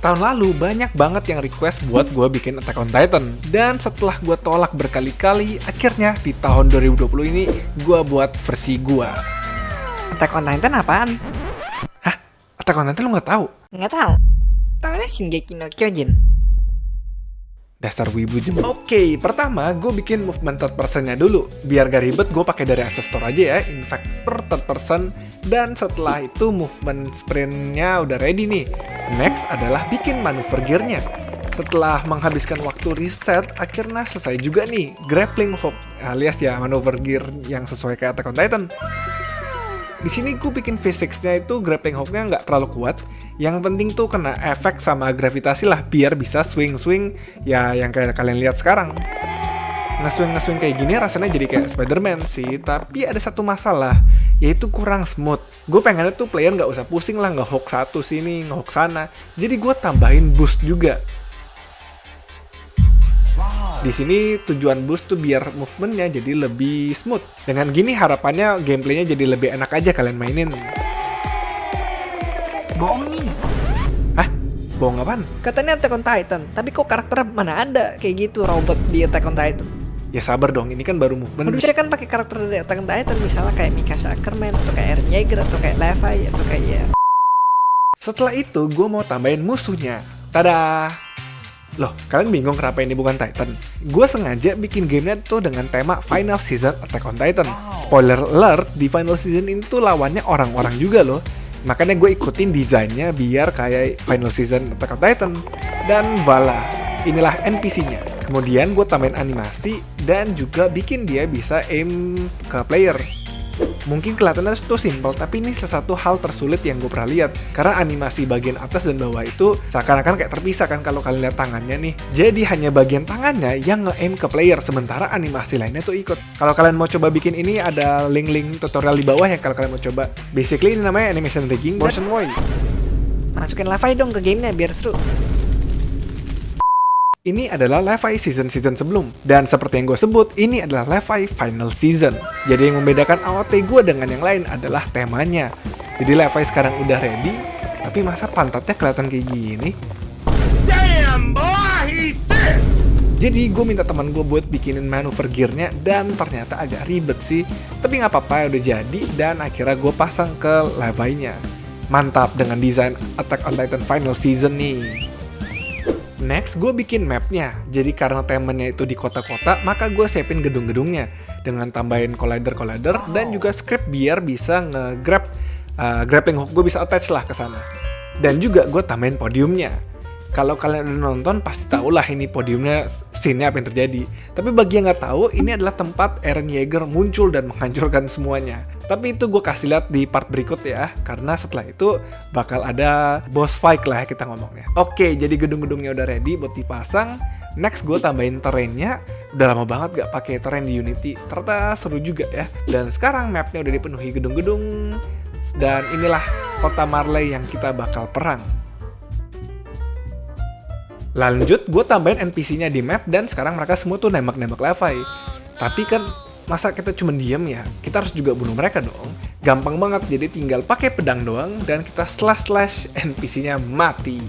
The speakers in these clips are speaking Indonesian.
Tahun lalu banyak banget yang request buat gue bikin Attack on Titan. Dan setelah gue tolak berkali-kali, akhirnya di tahun 2020 ini gue buat versi gue. Attack on Titan apaan? Hah? Attack on Titan lu gak tahu? Nggak tahu. Tahunya Shingeki no Kyojin. Dasar wibu jem. Oke, pertama gue bikin movement third personnya dulu. Biar gak ribet, gue pakai dari Access Store aja ya, Infactor third person. Dan setelah itu movement sprintnya udah ready nih. Next adalah bikin maneuver gearnya. Setelah menghabiskan waktu riset, akhirnya selesai juga nih grappling hook alias ya maneuver gear yang sesuai kayak Attack on Titan. Di sini gue bikin physics-nya itu grappling hook-nya nggak terlalu kuat. Yang penting tuh kena efek sama gravitasi lah biar bisa swing-swing ya yang kayak kalian lihat sekarang. Nge-swing kayak gini rasanya jadi kayak Spider-Man sih, tapi ada satu masalah, yaitu kurang smooth. Gue pengennya tuh player nggak usah pusing lah nge-hook satu sini, nge-hook sana. Jadi gue tambahin boost juga. Di sini tujuan boost tuh biar movementnya jadi lebih smooth. Dengan gini harapannya gameplaynya jadi lebih enak aja kalian mainin. Bohong nih. Hah? Bohong apaan? Katanya Attack on Titan, tapi kok karakter mana ada kayak gitu robot di Attack on Titan? Ya sabar dong, ini kan baru movement. Manusia kan pakai karakter dari Attack on Titan, misalnya kayak Mikasa Ackerman, atau kayak Eren Yeager, atau kayak Levi, atau kayak... Setelah itu, gue mau tambahin musuhnya. Tada! Loh, kalian bingung kenapa ini bukan Titan? Gue sengaja bikin gamenya tuh dengan tema Final Season Attack on Titan. Spoiler alert, di Final Season ini tuh lawannya orang-orang juga loh. Makanya gue ikutin desainnya biar kayak Final Season Attack on Titan. Dan voila, inilah NPC-nya. Kemudian gue tambahin animasi dan juga bikin dia bisa aim ke player. Mungkin kelihatannya itu simple, tapi ini sesuatu hal tersulit yang gue pernah lihat. Karena animasi bagian atas dan bawah itu seakan-akan kayak terpisah kan kalau kalian lihat tangannya nih. Jadi hanya bagian tangannya yang nge-aim ke player, sementara animasi lainnya tuh ikut. Kalau kalian mau coba bikin ini, ada link-link tutorial di bawah ya kalau kalian mau coba. Basically ini namanya animation rigging version Y. Masukin Levi dong ke gamenya biar seru. Ini adalah Levi season-season sebelum. Dan seperti yang gue sebut, ini adalah Levi Final Season. Jadi yang membedakan AOT gue dengan yang lain adalah temanya. Jadi Levi sekarang udah ready, tapi masa pantatnya kelihatan kayak gini? Damn, boy, he's thick! Jadi gue minta teman gue buat bikinin maneuver gearnya, dan ternyata agak ribet sih. Tapi nggak apa-apa, udah jadi, dan akhirnya gue pasang ke Levi-nya. Mantap dengan desain Attack on Titan Final Season nih. Next, gue bikin mapnya. Jadi karena temennya itu di kota-kota, maka gue siapin gedung-gedungnya. Dengan tambahin collider dan juga script biar bisa nge-grab grappling hook gue bisa attach lah ke sana. Dan juga gue tambahin podiumnya. Kalau kalian udah nonton, pasti tau lah ini podiumnya, scene-nya apa yang terjadi. Tapi bagi yang nggak tahu, ini adalah tempat Eren Yeager muncul dan menghancurkan semuanya. Tapi itu gue kasih lihat di part berikut ya, karena setelah itu bakal ada boss fight lah ya kita ngomongnya. Oke, jadi gedung-gedungnya udah ready buat dipasang. Next gue tambahin terrainnya. Udah lama banget gak pakai terrain di Unity, ternyata seru juga ya. Dan sekarang mapnya udah dipenuhi gedung-gedung. Dan inilah kota Marley yang kita bakal perang. Lanjut, gue tambahin NPC-nya di map dan sekarang mereka semua tuh nembak-nembak Levi. Tapi kan masa kita cuma diem ya? Kita harus juga bunuh mereka dong. Gampang banget, jadi tinggal pakai pedang doang dan kita slash NPC-nya mati.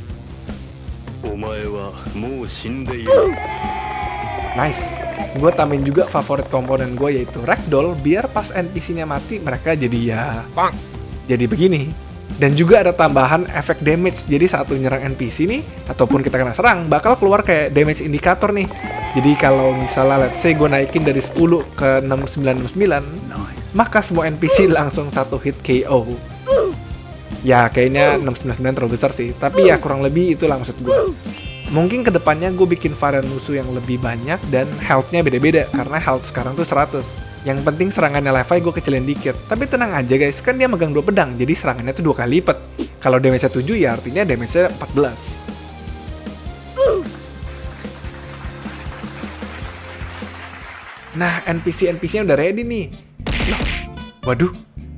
Nice. Gue tambahin juga favorit komponen gue yaitu ragdoll biar pas NPC-nya mati mereka jadi ya jadi begini. Dan juga ada tambahan efek damage. Jadi saat lu nyerang NPC nih ataupun kita kena serang bakal keluar kayak damage indikator nih. Jadi kalau misalnya let's say gue naikin dari 10 ke 6969, maka semua NPC langsung satu hit KO. Ya kayaknya 699 terlalu besar sih, tapi ya kurang lebih itulah maksud gue. Mungkin kedepannya gue bikin varian musuh yang lebih banyak dan health-nya beda-beda, karena health sekarang tuh 100. Yang penting serangannya Levi gue kecilin dikit. Tapi tenang aja guys, kan dia megang 2 pedang, jadi serangannya tuh 2 kali lipat. Kalau damage-nya 7 ya artinya damage-nya 14. Nah, NPC-NPC-nya udah ready nih. Loh, waduh,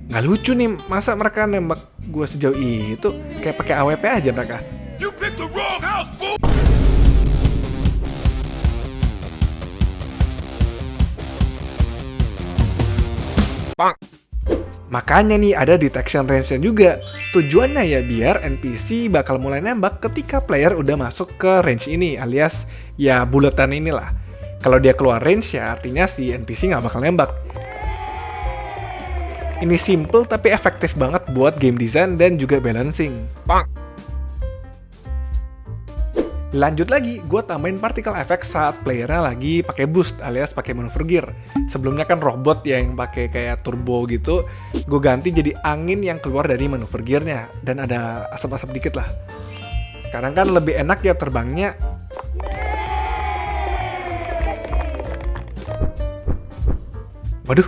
nggak lucu nih. Masa mereka nembak gue sejauh itu? Kayak pakai AWP aja mereka. You picked the wrong house, fool! Makanya nih ada detection range-nya juga. Tujuannya ya biar NPC bakal mulai nembak ketika player udah masuk ke range ini, alias ya buletan inilah. Kalau dia keluar range ya artinya si NPC nggak bakal nembak. Ini simple tapi efektif banget buat game design dan juga balancing. Lanjut lagi, gue tambahin particle effect saat playernya lagi pakai boost alias pakai maneuver gear. Sebelumnya kan robot ya yang pakai kayak turbo gitu, gue ganti jadi angin yang keluar dari maneuver gearnya dan ada asap-asap dikit lah. Sekarang kan lebih enak ya terbangnya. Waduh,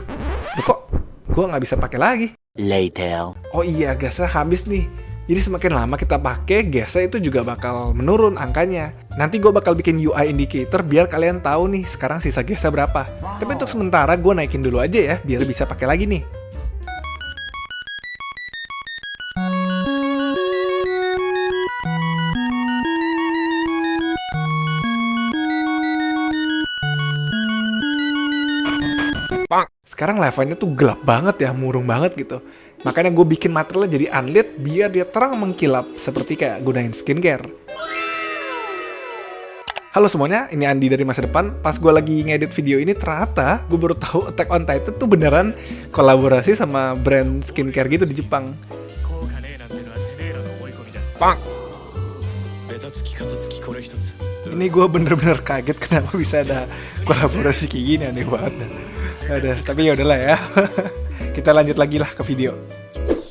kok gue nggak bisa pakai lagi? Later. Oh iya, gasnya habis nih. Jadi semakin lama kita pakai, gasnya itu juga bakal menurun angkanya. Nanti gue bakal bikin UI indicator biar kalian tahu nih sekarang sisa gasnya berapa. Tapi untuk sementara gue naikin dulu aja ya, biar bisa pakai lagi nih. Sekarang levelnya tuh gelap banget ya, murung banget gitu. Makanya gue bikin materialnya jadi unlit biar dia terang mengkilap seperti kayak gunain skincare. Halo semuanya, ini Andi dari masa depan. Pas gue lagi ngedit video ini ternyata gue baru tahu Attack on Titan tuh beneran kolaborasi sama brand skincare gitu di Jepang. Ini gue bener-bener kaget kenapa bisa ada kolaborasi kayak gini, aneh banget. Tapi ya udahlah ya. Kita lanjut lagi lah ke video.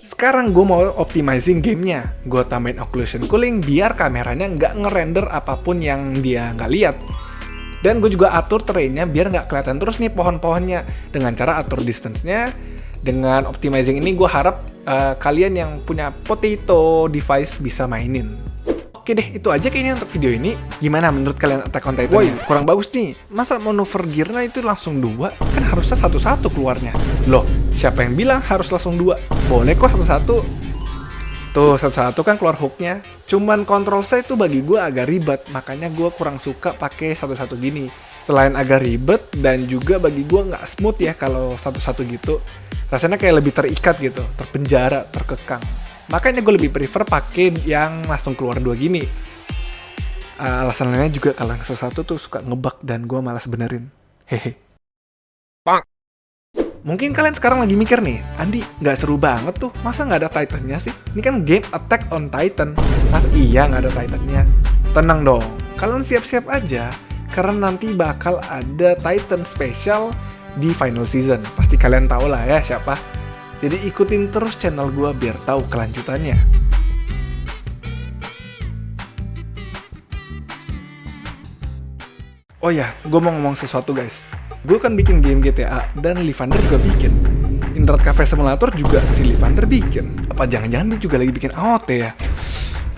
Sekarang gue mau optimizing gamenya. Gue tambahin occlusion cooling biar kameranya nggak ngerender apapun yang dia nggak lihat. Dan gue juga atur terrainnya biar nggak kelihatan terus nih pohon-pohonnya. Dengan cara atur distance-nya. Dengan optimizing ini gue harap kalian yang punya potato device bisa mainin. Oke deh, itu aja kayaknya untuk video ini. Gimana menurut kalian Attack on Titan? Woi, kurang bagus nih. Masa maneuver gear-nya itu langsung 2? Kan harusnya satu-satu keluarnya. Loh, siapa yang bilang harus langsung 2? Boleh kok satu-satu. Tuh, satu-satu kan keluar hook-nya. Cuman kontrol saya itu bagi gue agak ribet. Makanya gue kurang suka pakai satu-satu gini. Selain agak ribet dan juga bagi gue nggak smooth ya kalau satu-satu gitu. Rasanya kayak lebih terikat gitu, terpenjara, terkekang. Makanya gue lebih prefer pakai yang langsung keluar 2 gini. Alasan lainnya juga kalau yang satu tuh suka ngebug dan gue malas benerin. Hehe. Mungkin kalian sekarang lagi mikir nih, Andi nggak seru banget tuh, masa nggak ada Titannya sih? Ini kan game Attack on Titan, masa iya nggak ada Titannya? Tenang dong, kalian siap-siap aja, karena nanti bakal ada Titan special di final season. Pasti kalian tahu lah ya siapa. Jadi ikutin terus channel gue biar tahu kelanjutannya. Oh ya, gue mau ngomong sesuatu guys. Gue kan bikin game GTA dan Livander juga bikin. Internet Cafe Simulator juga si Livander bikin. Apa jangan-jangan dia juga lagi bikin AOT ya?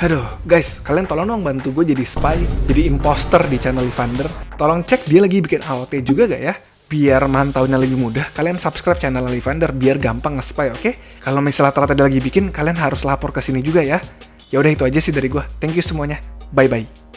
Aduh, guys, kalian tolong dong bantu gue jadi spy, jadi imposter di channel Livander. Tolong cek dia lagi bikin AOT juga gak ya? Biar mantaunya lebih mudah, kalian subscribe channel Livander biar gampang nge-spy, oke? Kalau misalnya ternyata dia lagi bikin, kalian harus lapor ke sini juga ya. Ya udah itu aja sih dari gue. Thank you semuanya. Bye-bye.